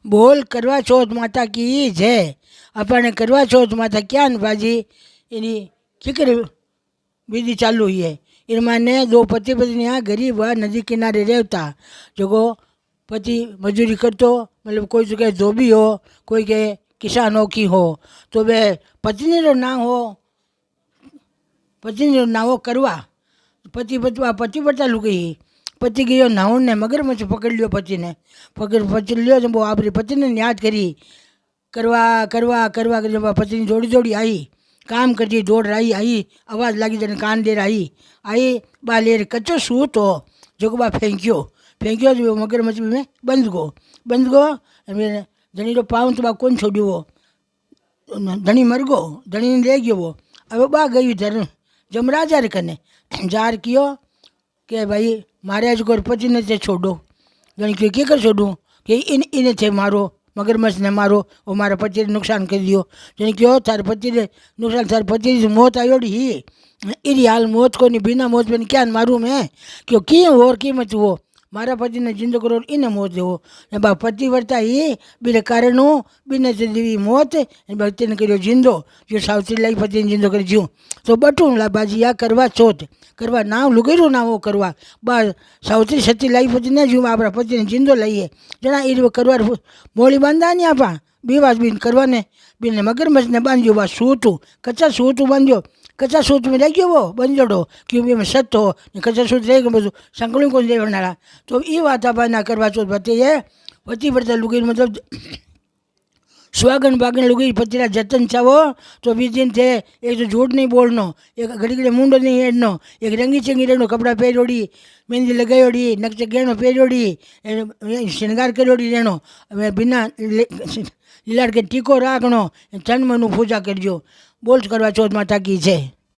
बोल करवा चौथ माता की जय। अपने करवा चौथ माता क्या भाजी एनी फिक्र विधि चालू हुई है। इनमाने दो पति पत्नी यहाँ गरीब हुआ नदी किनारे रहता, जो पति मजदूरी करतो, मतलब कोई तो कहे धोबी हो, कोई कहे किसानों की हो, तो वे पत्नी रो नाम हो, पत्नी रो नाम हो करवा। पति पड़ता लुकी, पति गयो नाव ने मगरमच्छ पकड़ लियो, पति ने पकड़ लियो। जब वो आपरी पति ने याद करी करवा करवा करवा कर, जब पत्नी दौड़ी दौड़ी आई, काम करती दौड़ रही आई, आवाज़ लगी जन कान दे रही आई, बा ले कच्चो सूत हो जो बा फेंक्यो जो मगरमच्छ में बंद गो धनी रो पाँव तो बा कौन छोड़ियो वो, धनी मर गो, धनी ने ले गयो वो। अब बा गई धर जमराजा रे कने जार कियो कि भाई मारे आज को पति ने थे छोड़ो। धनी क्यों क्या कर छोड़ूँ कि इन्हें थे मारो, मगरमच्छ ने मारो, वो मारा पति ने नुकसान कर दियो। जन क्यों थारे पति ने नुकसान, थारे पति की मौत आयोड़ी ही इरी हाल मौत को नहीं, बिना मौत में क्या मारूँ मैं, क्यों की और कीमत वो मारा पति ने जिंदो करो इन्हें मौत देवो। बा पति वर्ता ही बिना कारण बिना देवी मौत भक्ति ने करो जिंदो, जो सावत्री लाई पति ने जिंदो कर जीव। तो बटू ला बाजी आ करवा चौथ करवा नाम लुगेरो ना वो करवा बा सावत्री सती लाई पति ने जीव आप पति ने जिंदो लाइए जना ई करवा मोड़ी बांधा नहीं आपा बीवास बीन करवा ने बीने मगरमच्छ ने बांध्यो बा सूतू कच्चा सूतू बांध्यो, कच्चा सूत में रह गयो वो बंजड़ो, क्योंकि में सत हो कच्चा सूत रह गयो બધું સંકળું કોણ દેવનારા। तो ये बात आप ना करवा चौथ बते है पति वर्ता लुगी मतलब सुहागन बागन लुगी पतिरा जतन चावो तो 20 दिन थे। एक तो झूठ नहीं बोलनो, एक घड़ी घड़ी मुंडो नहीं हेडनो, एक रंगी चंगी रहनो, कपड़ा पहरोड़ी, मेहंदी लगायोड़ी, नक्शे गहनो पहरोड़ी, श्रृंगार करोड़ी रहनो, बिना लीलाड़ के टीको राखनो, तन मनु पूजा करजो। बोल करवा चौथ माता की जय।